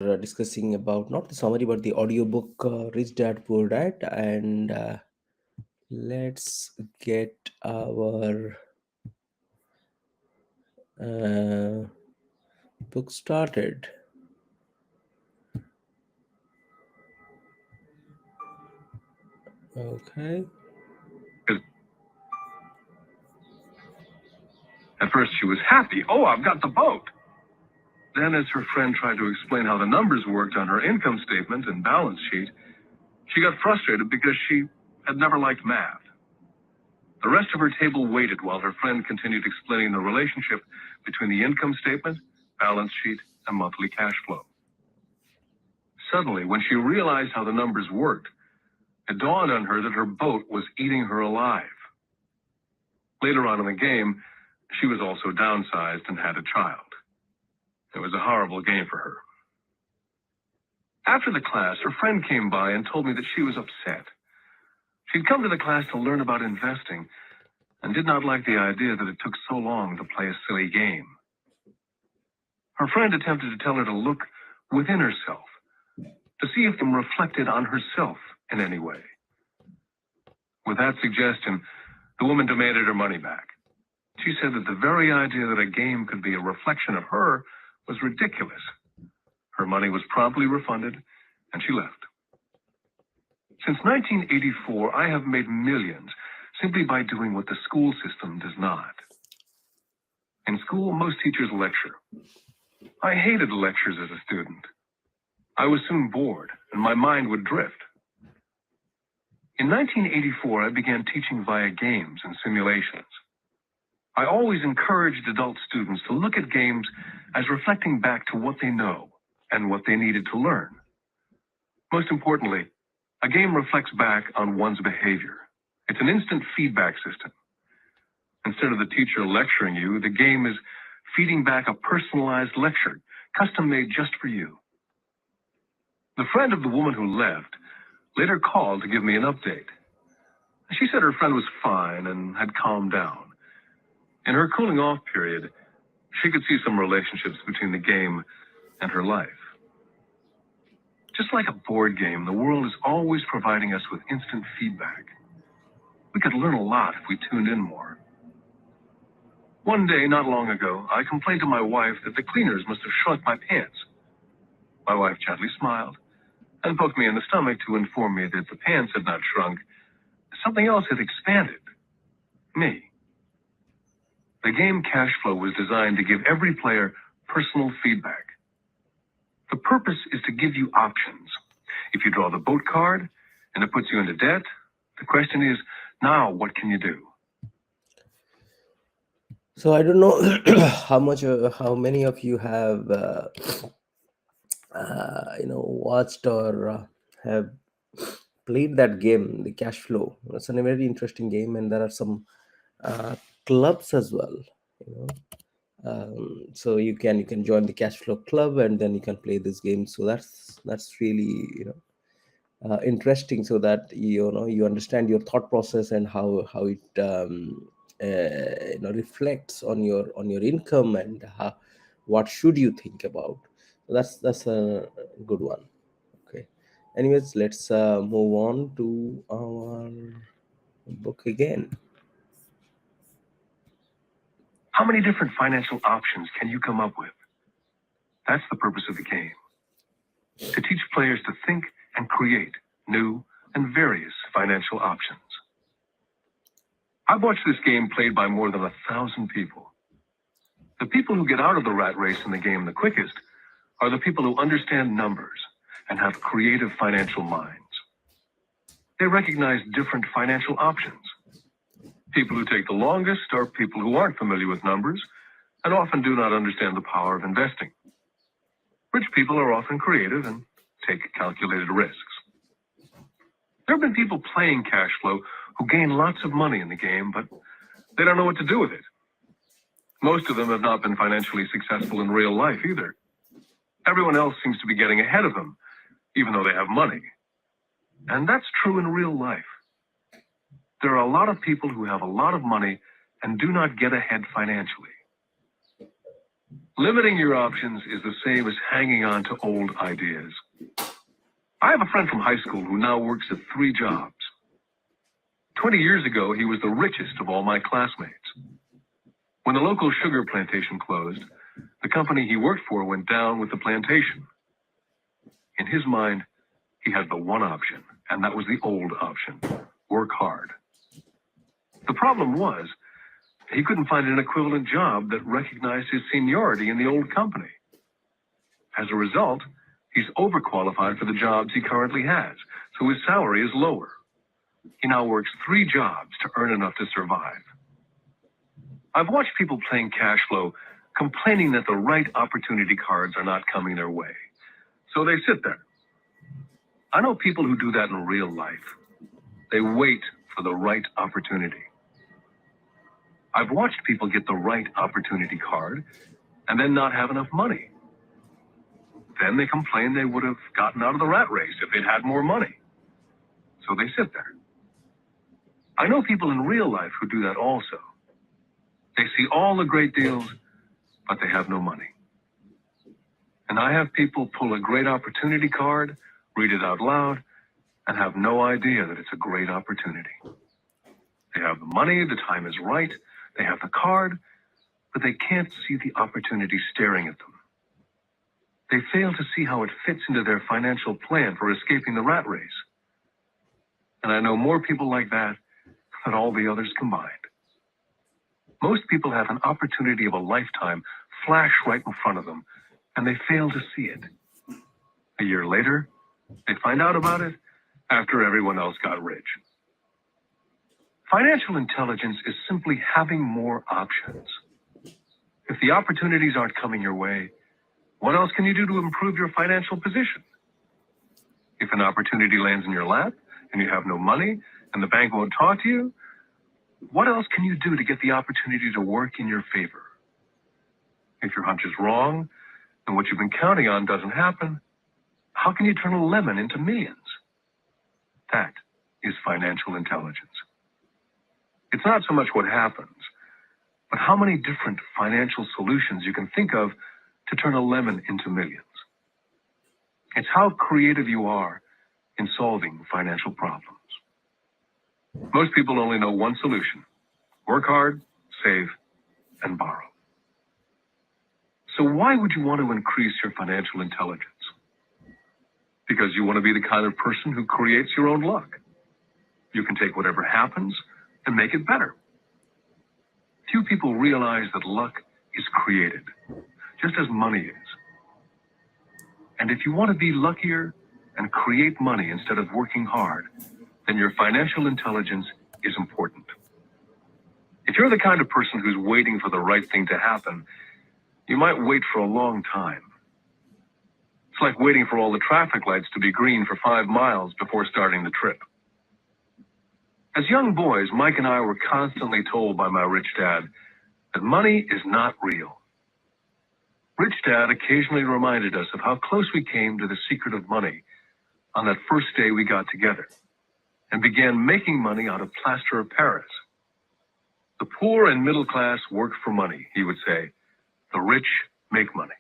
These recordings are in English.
Discussing about not the summary but the audiobook Rich Dad Poor Dad, and let's get our uh, book started. Okay. At first, she was happy. Oh, I've got the boat. Then, as her friend tried to explain how the numbers worked on her income statement and balance sheet, she got frustrated because she had never liked math. The rest of her table waited while her friend continued explaining the relationship between the income statement, balance sheet, and monthly cash flow. Suddenly, when she realized how the numbers worked, it dawned on her that her boat was eating her alive. Later on in the game, she was also downsized and had a child. It was a horrible game for her. After the class, her friend came by and told me that she was upset. She'd come to the class to learn about investing and did not like the idea that it took so long to play a silly game. Her friend attempted to tell her to look within herself, to see if them reflected on herself in any way. With that suggestion, the woman demanded her money back. She said that the very idea that a game could be a reflection of her was ridiculous. Her money was promptly refunded, and she left. Since 1984, I have made millions simply by doing what the school system does not. In school, most teachers lecture. I hated lectures as a student. I was soon bored, and my mind would drift. In 1984, I began teaching via games and simulations. I always encouraged adult students to look at games as reflecting back to what they know and what they needed to learn. Most importantly, a game reflects back on one's behavior. It's an instant feedback system. Instead of the teacher lecturing you, the game is feeding back a personalized lecture, custom-made just for you. The friend of the woman who left later called to give me an update. She said her friend was fine and had calmed down. In her cooling off period, she could see some relationships between the game and her life. Just like a board game, the world is always providing us with instant feedback. We could learn a lot if we tuned in more. One day, not long ago, I complained to my wife that the cleaners must have shrunk my pants. My wife gently smiled and poked me in the stomach to inform me that the pants had not shrunk. Something else had expanded. Me. The game Cash Flow was designed to give every player personal feedback. The purpose is to give you options. If you draw the boat card and it puts you into debt, the question is, now what can you do? So I don't know how many of you have watched or have played that game, the Cash Flow. It's a very interesting game, and there are some uh, clubs as well. You know, so you can join the Cash Flow club, and then you can play this game. So that's really interesting, so that you understand your thought process and how it reflects on your income, and what should you think about. So that's a good one. Okay. Anyways, let's move on to our book again. How many different financial options can you come up with? That's the purpose of the game. To teach players to think and create new and various financial options. I've watched this game played by more than 1,000 people. The people who get out of the rat race in the game the quickest are the people who understand numbers and have creative financial minds. They recognize different financial options. People who take the longest are people who aren't familiar with numbers and often do not understand the power of investing. Rich people are often creative and take calculated risks. There have been people playing Cash Flow who gain lots of money in the game, but they don't know what to do with it. Most of them have not been financially successful in real life either. Everyone else seems to be getting ahead of them, even though they have money. And that's true in real life. There are a lot of people who have a lot of money and do not get ahead financially. Limiting your options is the same as hanging on to old ideas. I have a friend from high school who now works at 3 jobs. 20 years ago, he was the richest of all my classmates. When the local sugar plantation closed, the company he worked for went down with the plantation. In his mind, he had the one option, and that was the old option: work hard. The problem was, he couldn't find an equivalent job that recognized his seniority in the old company. As a result, he's overqualified for the jobs he currently has, so his salary is lower. He now works 3 jobs to earn enough to survive. I've watched people playing cash flow complaining that the right opportunity cards are not coming their way, so they sit there. I know people who do that in real life. They wait for the right opportunity. I've watched people get the right opportunity card and then not have enough money. Then they complain they would have gotten out of the rat race if they'd had more money. So they sit there. I know people in real life who do that also. They see all the great deals, but they have no money. And I have people pull a great opportunity card, read it out loud, and have no idea that it's a great opportunity. They have the money, the time is right, they have the card, but they can't see the opportunity staring at them. They fail to see how it fits into their financial plan for escaping the rat race. And I know more people like that than all the others combined. Most people have an opportunity of a lifetime flash right in front of them, and they fail to see it. A year later, they find out about it after everyone else got rich. Financial intelligence is simply having more options. If the opportunities aren't coming your way, what else can you do to improve your financial position? If an opportunity lands in your lap and you have no money and the bank won't talk to you, what else can you do to get the opportunity to work in your favor? If your hunch is wrong and what you've been counting on doesn't happen, how can you turn a lemon into millions? That is financial intelligence. It's not so much what happens, but how many different financial solutions you can think of to turn a lemon into millions. It's how creative you are in solving financial problems. Most people only know one solution: work hard, save, and borrow. So why would you want to increase your financial intelligence? Because you want to be the kind of person who creates your own luck. You can take whatever happens and make it better. Few people realize that luck is created, just as money is. And if you want to be luckier and create money instead of working hard, then your financial intelligence is important. If you're the kind of person who's waiting for the right thing to happen, you might wait for a long time. It's like waiting for all the traffic lights to be green for 5 miles before starting the trip. As young boys, Mike and I were constantly told by my rich dad that money is not real. Rich Dad occasionally reminded us of how close we came to the secret of money on that first day we got together and began making money out of plaster of Paris. The poor and middle class work for money, he would say. The rich make money.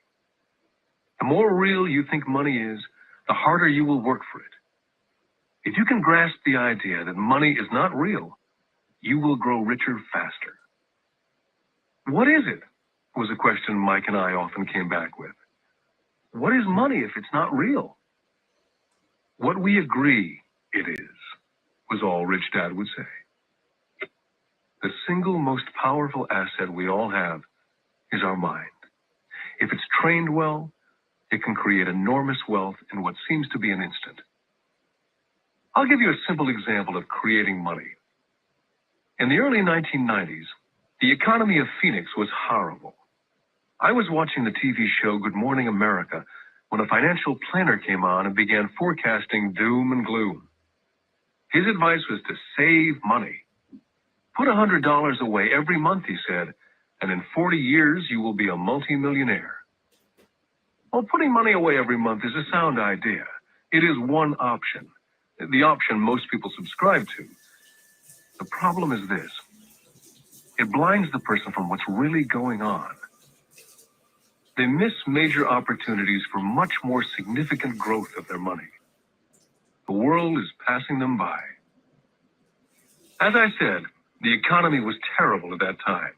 The more real you think money is, the harder you will work for it. If you can grasp the idea that money is not real, you will grow richer faster. What is it? Was a question Mike and I often came back with. What is money if it's not real? What we agree it is, was all Rich Dad would say. The single most powerful asset we all have is our mind. If it's trained well, it can create enormous wealth in what seems to be an instant. I'll give you a simple example of creating money. In the early 1990s, the economy of Phoenix was horrible. I was watching the TV show Good Morning America when a financial planner came on and began forecasting doom and gloom. His advice was to save money. Put $100 away every month, he said, and in 40 years you will be a multimillionaire. Well, putting money away every month is a sound idea. It is one option, the option most people subscribe to. The problem is this: it blinds the person from what's really going on. They miss major opportunities for much more significant growth of their money. The world is passing them by. As I said, the economy was terrible at that time.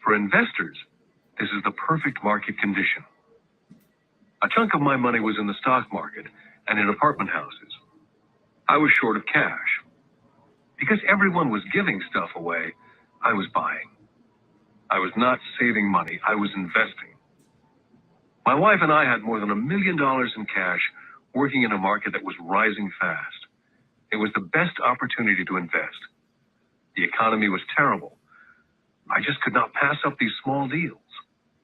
For investors, this is the perfect market condition. A chunk of my money was in the stock market and in apartment houses. I was short of cash. Because everyone was giving stuff away, I was buying. I was not saving money, I was investing. My wife and I had more than $1 million in cash working in a market that was rising fast. It was the best opportunity to invest. The economy was terrible. I just could not pass up these small deals.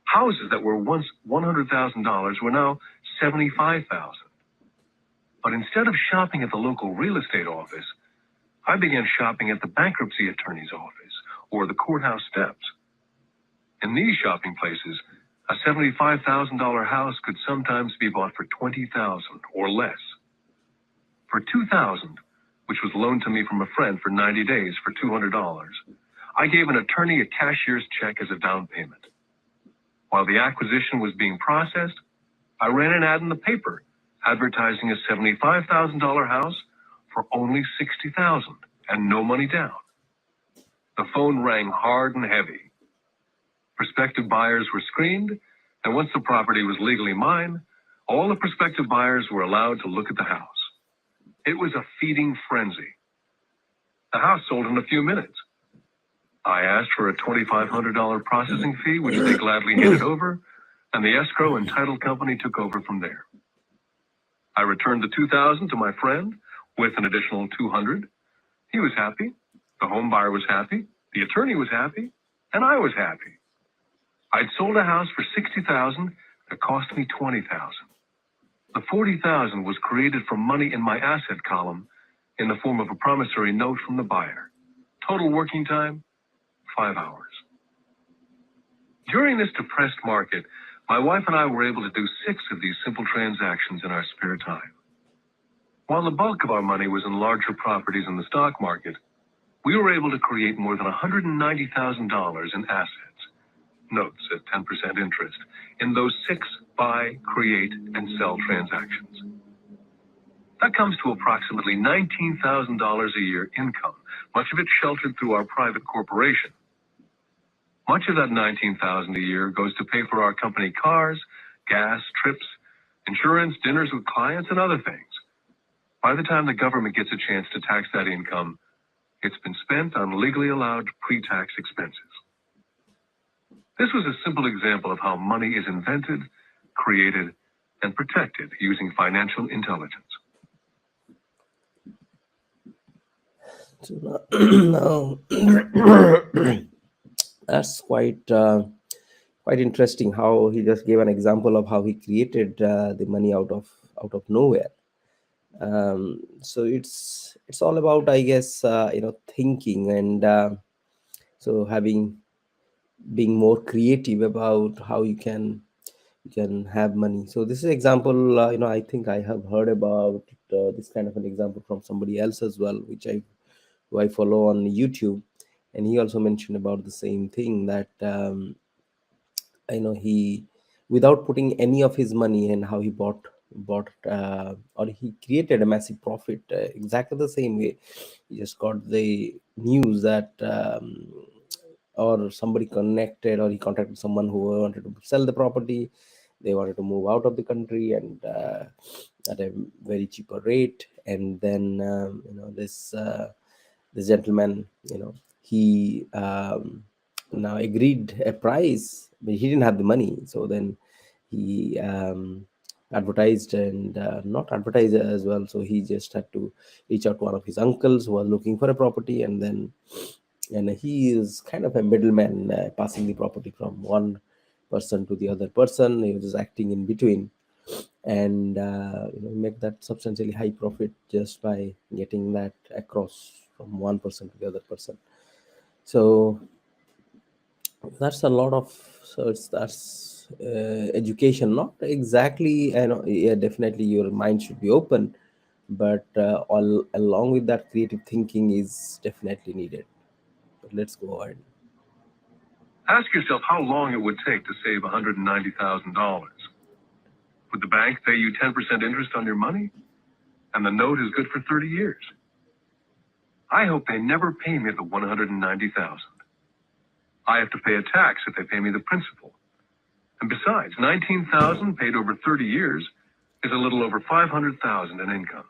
Houses that were once $100,000 were now $75,000. But instead of shopping at the local real estate office, I began shopping at the bankruptcy attorney's office or the courthouse steps. In these shopping places, a $75,000 house could sometimes be bought for $20,000 or less. For $2,000, which was loaned to me from a friend for 90 days for $200, I gave an attorney a cashier's check as a down payment. While the acquisition was being processed, I ran an ad in the paper advertising a $75,000 house for only $60,000 and no money down. The phone rang hard and heavy. Prospective buyers were screened, and once the property was legally mine, all the prospective buyers were allowed to look at the house. It was a feeding frenzy. The house sold in a few minutes. I asked for a $2,500 processing fee, which they gladly handed over, and the escrow and title company took over from there. I returned the $2,000 to my friend with an additional $200. He was happy, the home buyer was happy, the attorney was happy, and I was happy. I'd sold a house for $60,000 that cost me $20,000. The $40,000 was created from money in my asset column in the form of a promissory note from the buyer. Total working time, 5 hours. During this depressed market, my wife and I were able to do 6 of these simple transactions in our spare time. While the bulk of our money was in larger properties in the stock market, we were able to create more than $190,000 in assets, notes at 10% interest, in those 6 buy, create, and sell transactions. That comes to approximately $19,000 a year income, much of it sheltered through our private corporation. Much of that $19,000 a year goes to pay for our company cars, gas, trips, insurance, dinners with clients, and other things. By the time the government gets a chance to tax that income, it's been spent on legally allowed pre-tax expenses. This was a simple example of how money is invented, created, and protected using financial intelligence. So now, that's quite interesting how he just gave an example of how he created the money out of nowhere. So it's all about, I guess, thinking and so having being more creative about how you can have money. So this is example, I think I have heard about this kind of an example from somebody else as well, who I follow on YouTube, and he also mentioned about the same thing that he, without putting any of his money, and how he bought or he created a massive profit exactly the same way. He just got the news that or somebody connected, or he contacted someone who wanted to sell the property. They wanted to move out of the country, and at a very cheaper rate. And then this gentleman, he now agreed a price, but he didn't have the money. So then he advertised, and not advertised as well. So he just had to reach out to one of his uncles who was looking for a property, and he is kind of a middleman, passing the property from one person to the other person. He was just acting in between, and make that substantially high profit just by getting that across from one person to the other person. So that's a lot of, so that's education, not exactly, yeah, definitely your mind should be open, but all along with that, creative thinking is definitely needed. But let's go ahead. Ask yourself how long it would take to save $190,000. Would the bank pay you 10% interest on your money? And the note is good for 30 years. I hope they never pay me the $190,000. I have to pay a tax if they pay me the principal. And besides, $19,000 paid over 30 years is a little over $500,000 in income.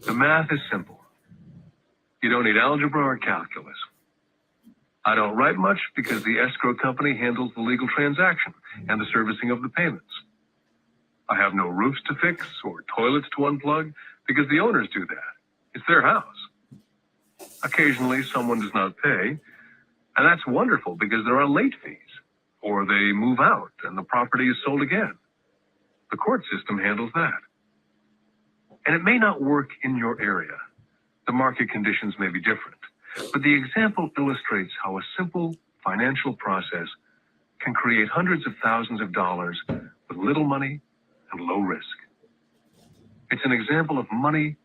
The math is simple. You don't need algebra or calculus. I don't write much because the escrow company handles the legal transaction and the servicing of the payments. I have no roofs to fix or toilets to unplug because the owners do that. It's their house. Occasionally, someone does not pay, and that's wonderful because there are late fees, or they move out and the property is sold again. The court system handles that. And it may not work in your area. The market conditions may be different, but the example illustrates how a simple financial process can create hundreds of thousands of dollars with little money and low risk. It's an example of money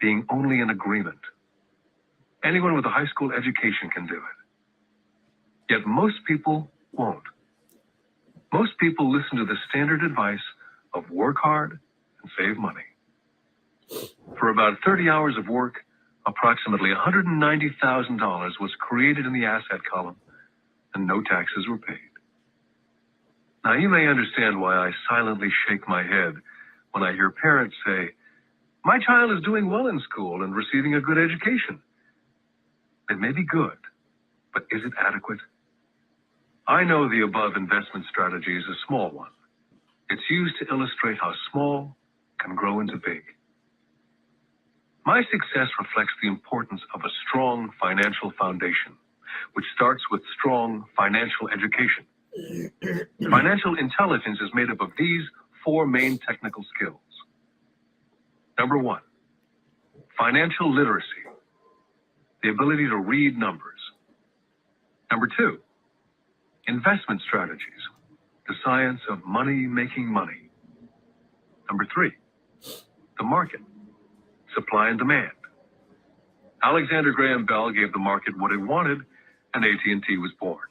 being only an agreement. Anyone with a high school education can do it. Yet most people won't. Most people listen to the standard advice of work hard and save money. For about 30 hours of work, approximately $190,000 was created in the asset column, and no taxes were paid. Now, you may understand why I silently shake my head when I hear parents say, "My child is doing well in school and receiving a good education." It may be good, but is it adequate? I know the above investment strategy is a small one. It's used to illustrate how small can grow into big. My success reflects the importance of a strong financial foundation, which starts with strong financial education. Financial intelligence is made up of these four main technical skills. Number one, financial literacy, the ability to read numbers. Number two, investment strategies, the science of making money. Number three, the market, supply and demand. Alexander Graham Bell gave the market what it wanted, and AT&T was born.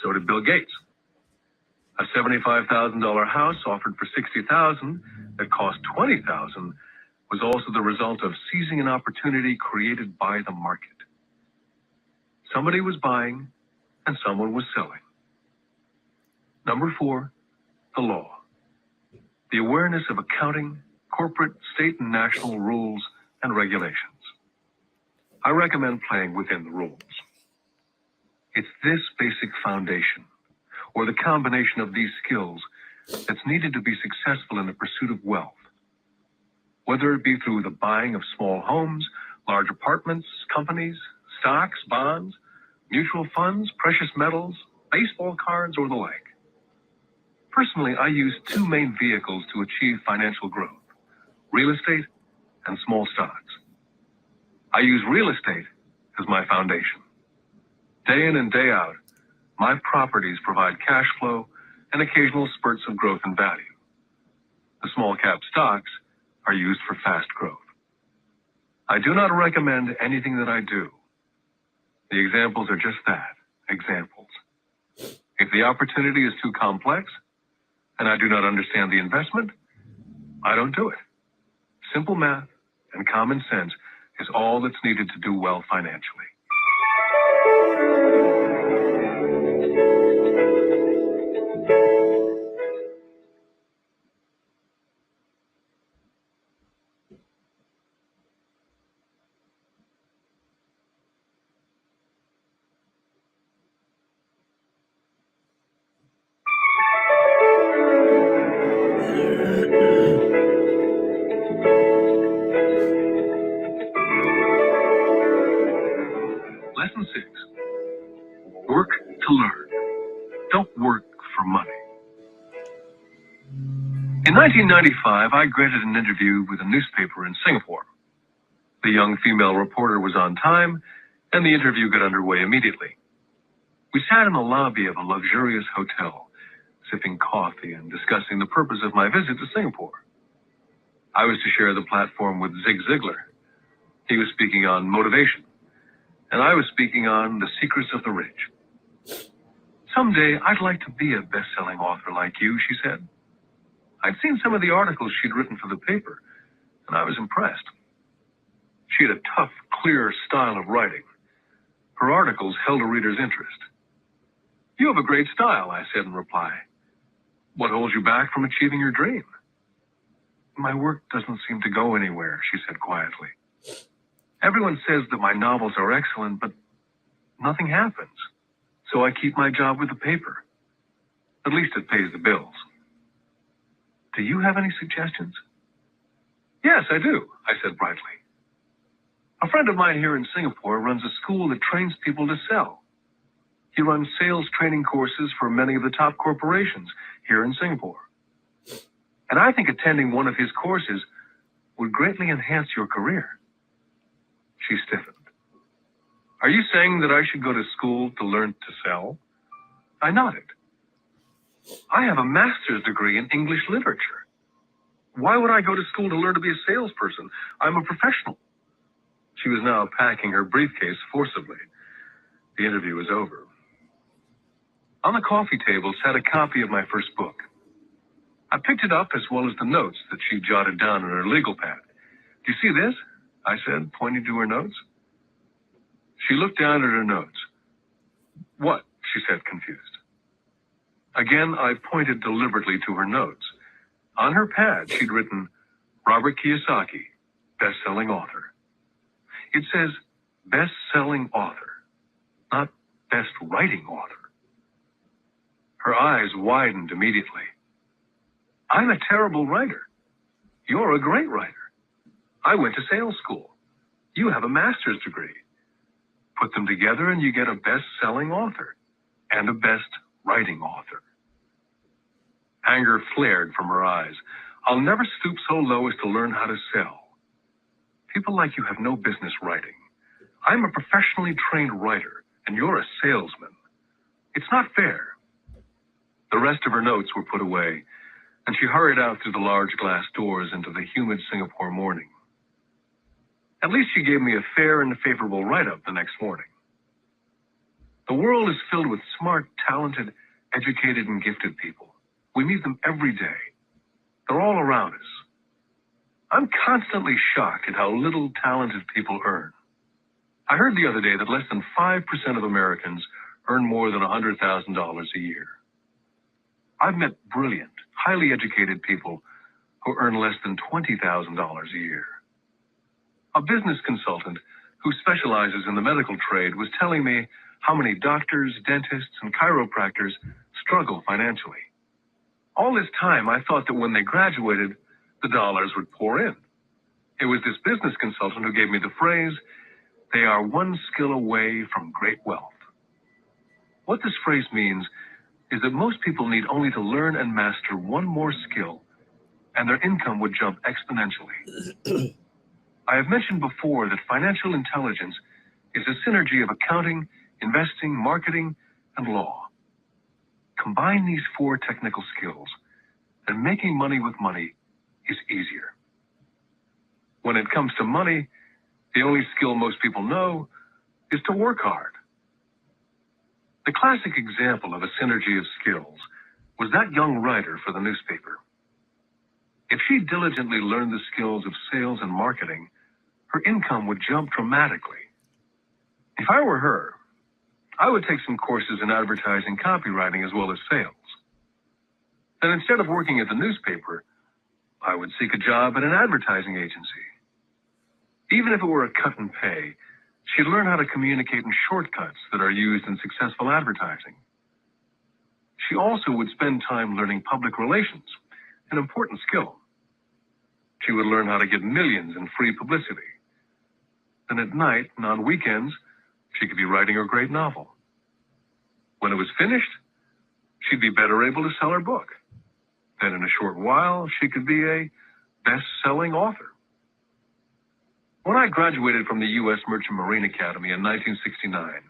So did Bill Gates. A $75,000 house offered for $60,000 that cost $20,000 was also the result of seizing an opportunity created by the market. Somebody was buying and someone was selling. Number four, the law. The awareness of accounting, corporate, state, and national rules and regulations. I recommend playing within the rules. It's this basic foundation, or the combination of these skills, that's needed to be successful in the pursuit of wealth. Whether it be through the buying of small homes, large apartments, companies, stocks, bonds, mutual funds, precious metals, baseball cards, or the like. Personally, I use two main vehicles to achieve financial growth: real estate and small stocks. I use real estate as my foundation. Day in and day out, my properties provide cash flow and occasional spurts of growth and value. The small cap stocks are used for fast growth. I do not recommend anything that I do. The examples are just that, examples. If the opportunity is too complex and I do not understand the investment, I don't do it. Simple math and common sense is all that's needed to do well financially. Lesson 6. Work to learn. Don't work for money. In 1995, I granted an interview with a newspaper in Singapore. The young female reporter was on time, and the interview got underway immediately. We sat in the lobby of a luxurious hotel, sipping coffee and discussing the purpose of my visit to Singapore. I was to share the platform with Zig Ziglar. He was speaking on motivation, and I was speaking on the secrets of the rich. Someday, I'd like to be a best-selling author like you, she said. I'd seen some of the articles she'd written for the paper, and I was impressed. She had a tough, clear style of writing. Her articles held a reader's interest. You have a great style, I said in reply. What holds you back from achieving your dream? My work doesn't seem to go anywhere, she said quietly. Everyone says that my novels are excellent, but nothing happens. So I keep my job with the paper. At least it pays the bills. Do you have any suggestions? Yes, I do, I said brightly. A friend of mine here in Singapore runs a school that trains people to sell. He runs sales training courses for many of the top corporations here in Singapore. And I think attending one of his courses would greatly enhance your career. She stiffened. Are you saying that I should go to school to learn to sell? I nodded. I have a master's degree in English literature. Why would I go to school to learn to be a salesperson? I'm a professional. She was now packing her briefcase forcibly. The interview was over. On the coffee table sat a copy of my first book. I picked it up as well as the notes that she jotted down in her legal pad. Do you see this? I said, pointing to her notes. She looked down at her notes. What? She said, confused. Again, I pointed deliberately to her notes. On her pad, she'd written, Robert Kiyosaki, best-selling author. It says, best-selling author, not best-writing author. Her eyes widened immediately. I'm a terrible writer. You're a great writer. I went to sales school. You have a master's degree. Put them together and you get a best-selling author and a best-writing author. Anger flared from her eyes. I'll never stoop so low as to learn how to sell. People like you have no business writing. I'm a professionally trained writer, and you're a salesman. It's not fair. The rest of her notes were put away, and she hurried out through the large glass doors into the humid Singapore morning. At least she gave me a fair and favorable write-up the next morning. The world is filled with smart, talented, educated, and gifted people. We meet them every day. They're all around us. I'm constantly shocked at how little talented people earn. I heard the other day that less than 5% of Americans earn more than $100,000 a year. I've met brilliant, highly educated people who earn less than $20,000 a year. A business consultant who specializes in the medical trade was telling me how many doctors, dentists, and chiropractors struggle financially. All this time, I thought that when they graduated, the dollars would pour in. It was this business consultant who gave me the phrase, they are one skill away from great wealth. What this phrase means is that most people need only to learn and master one more skill, and their income would jump exponentially. I have mentioned before that financial intelligence is a synergy of accounting, investing, marketing, and law. Combine these four technical skills, and making money with money is easier. When it comes to money, the only skill most people know is to work hard. The classic example of a synergy of skills was that young writer for the newspaper. If she diligently learned the skills of sales and marketing, her income would jump dramatically. If I were her, I would take some courses in advertising, copywriting, as well as sales. Then instead of working at the newspaper, I would seek a job at an advertising agency. Even if it were a cut in pay, she'd learn how to communicate in shortcuts that are used in successful advertising. She also would spend time learning public relations, an important skill. She would learn how to get millions in free publicity. Then at night and on weekends, she could be writing her great novel. When it was finished, she'd be better able to sell her book. Then in a short while, she could be a best-selling author. When I graduated from the U.S. Merchant Marine Academy in 1969,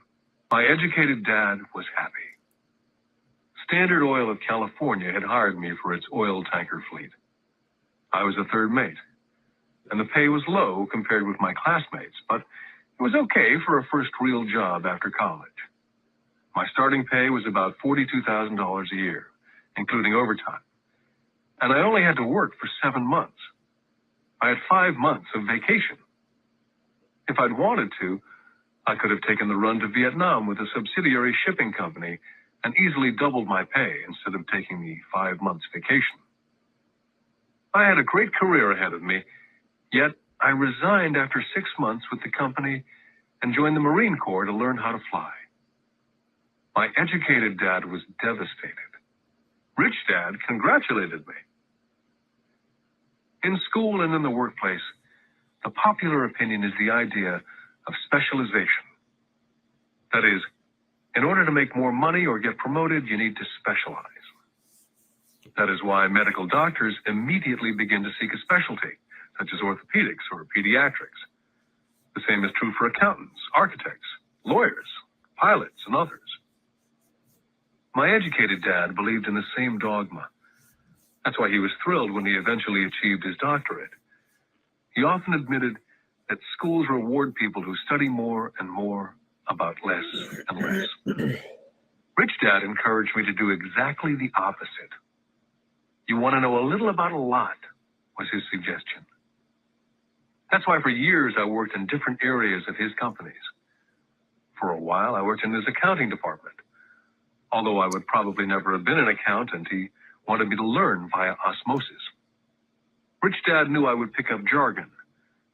my educated dad was happy. Standard Oil of California had hired me for its oil tanker fleet. I was a third mate, and the pay was low compared with my classmates, but it was okay for a first real job after college. My starting pay was about $42,000 a year, including overtime. And I only had to work for 7 months. I had 5 months of vacation. If I'd wanted to, I could have taken the run to Vietnam with a subsidiary shipping company and easily doubled my pay instead of taking the 5 months vacation. I had a great career ahead of me, yet I resigned after 6 months with the company and joined the Marine Corps to learn how to fly. My educated dad was devastated. Rich Dad congratulated me. In school and in the workplace, the popular opinion is the idea of specialization. That is, in order to make more money or get promoted, you need to specialize. That is why medical doctors immediately begin to seek a specialty, such as orthopedics or pediatrics. The same is true for accountants, architects, lawyers, pilots, and others. My educated dad believed in the same dogma. That's why he was thrilled when he eventually achieved his doctorate. He often admitted that schools reward people who study more and more about less and less. Rich Dad encouraged me to do exactly the opposite. You want to know a little about a lot, was his suggestion. That's why for years I worked in different areas of his companies. For a while, I worked in his accounting department. Although I would probably never have been an accountant, he wanted me to learn via osmosis. Rich Dad knew I would pick up jargon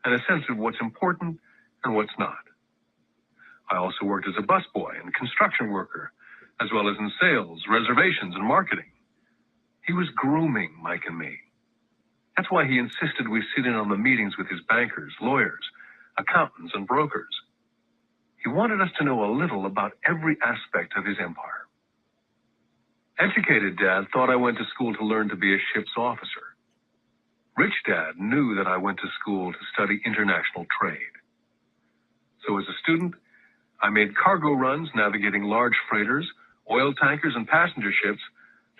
and a sense of what's important and what's not. I also worked as a busboy and construction worker, as well as in sales, reservations, and marketing. He was grooming Mike and me. That's why he insisted we sit in on the meetings with his bankers, lawyers, accountants, and brokers. He wanted us to know a little about every aspect of his empire. Educated Dad thought I went to school to learn to be a ship's officer. Rich Dad knew that I went to school to study international trade. So as a student, I made cargo runs navigating large freighters, oil tankers, and passenger ships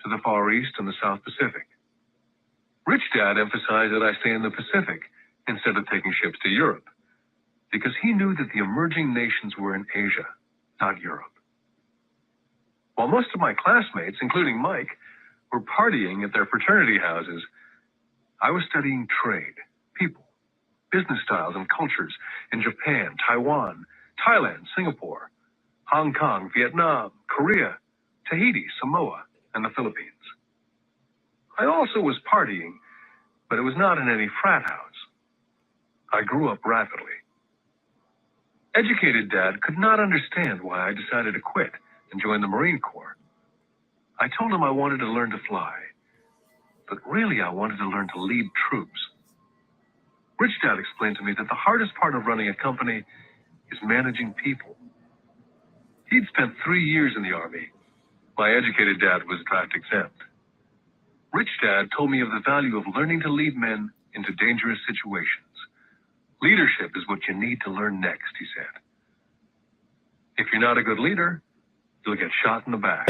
to the Far East and the South Pacific. Rich Dad emphasized that I stay in the Pacific instead of taking ships to Europe, because he knew that the emerging nations were in Asia, not Europe. While most of my classmates, including Mike, were partying at their fraternity houses, I was studying trade, people, business styles, and cultures in Japan, Taiwan, Thailand, Singapore, Hong Kong, Vietnam, Korea, Tahiti, Samoa, and the Philippines. I also was partying, but it was not in any frat house. I grew up rapidly. Educated Dad could not understand why I decided to quit and join the Marine Corps. I told him I wanted to learn to fly, but really I wanted to learn to lead troops. Rich Dad explained to me that the hardest part of running a company is managing people. He'd spent 3 years in the Army. My educated dad was draft exempt. Rich Dad told me of the value of learning to lead men into dangerous situations. Leadership is what you need to learn next, he said. If you're not a good leader, you'll get shot in the back,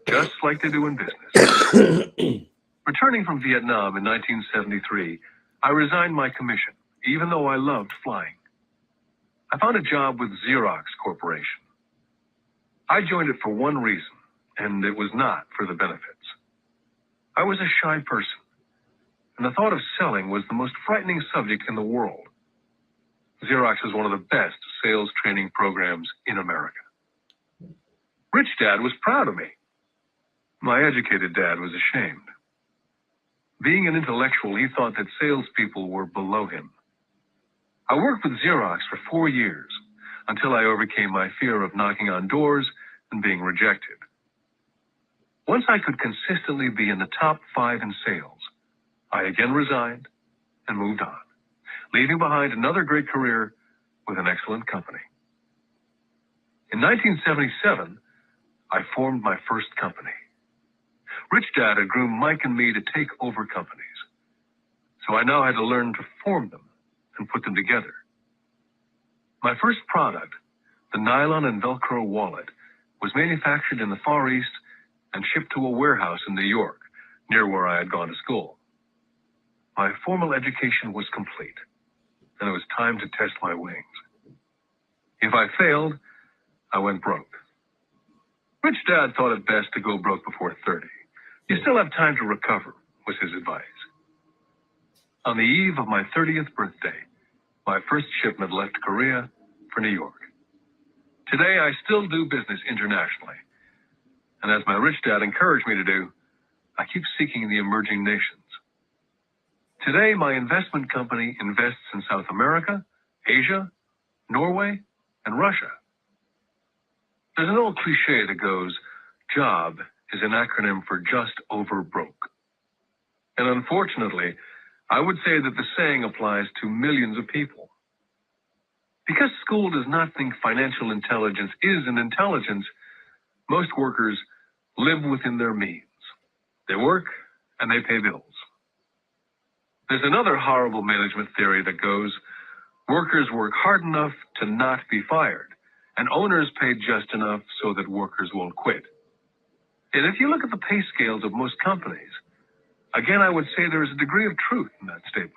just like they do in business. Returning from Vietnam in 1973, I resigned my commission, even though I loved flying. I found a job with Xerox Corporation. I joined it for one reason, and it was not for the benefits. I was a shy person, and the thought of selling was the most frightening subject in the world. Xerox is one of the best sales training programs in America. Rich Dad was proud of me. My educated dad was ashamed. Being an intellectual, he thought that salespeople were below him. I worked with Xerox for 4 years until I overcame my fear of knocking on doors and being rejected. Once I could consistently be in the top 5 in sales, I again resigned and moved on, leaving behind another great career with an excellent company. In 1977, I formed my first company. Rich Dad had groomed Mike and me to take over companies, so I now had to learn to form them and put them together. My first product, the nylon and Velcro wallet, was manufactured in the Far East and shipped to a warehouse in New York, near where I had gone to school. My formal education was complete, and it was time to test my wings. If I failed, I went broke. Rich Dad thought it best to go broke before 30. You still have time to recover, was his advice. On the eve of my 30th birthday, my first shipment left Korea for New York. Today, I still do business internationally. And as my rich dad encouraged me to do, I keep seeking the emerging nations. Today, my investment company invests in South America, Asia, Norway, and Russia. There's an old cliche that goes, job is an acronym for just over broke. And unfortunately, I would say that the saying applies to millions of people. Because school does not think financial intelligence is an intelligence, most workers live within their means. They work and they pay bills. There's another horrible management theory that goes, workers work hard enough to not be fired, and owners pay just enough so that workers won't quit. And if you look at the pay scales of most companies, again, I would say there is a degree of truth in that statement.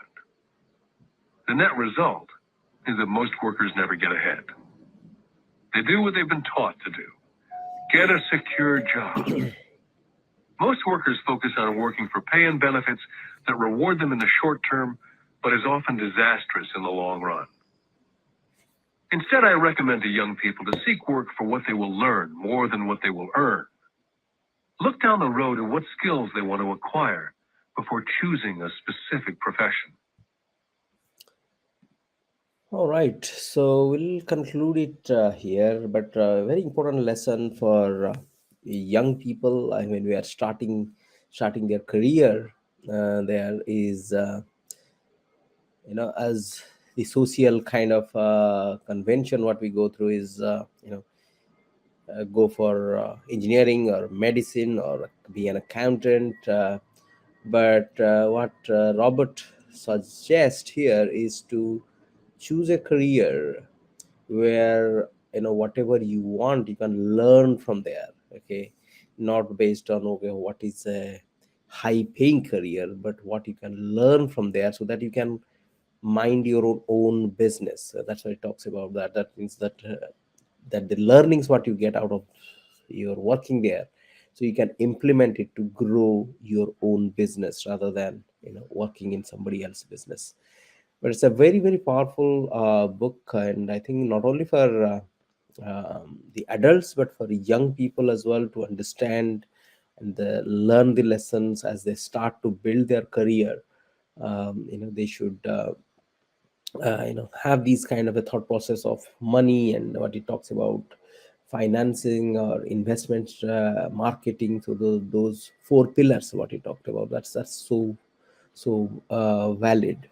The net result is that most workers never get ahead. They do what they've been taught to do. Get a secure job. Most workers focus on working for pay and benefits that reward them in the short term, but is often disastrous in the long run. Instead, I recommend to young people to seek work for what they will learn more than what they will earn. Look down the road at what skills they want to acquire before choosing a specific profession. All right, so we'll conclude it here. But very important lesson for young people. I mean, we are starting their career. There is, as the social kind of convention, what we go through is, go for engineering or medicine or be an accountant. But what Robert suggests here is to choose a career where whatever you want you can learn from there. Okay, not based on okay what is a high paying career, but what you can learn from there so that you can mind your own business. That's why it talks about that. That means that the learnings what you get out of your working there, so you can implement it to grow your own business rather than working in somebody else's business. But it's a very very powerful book, and I think not only for the adults but for young people as well to understand and learn the lessons as they start to build their career. They should have these kind of a thought process of money and what it talks about financing or investment, marketing. So those four pillars what he talked about, that's so valid.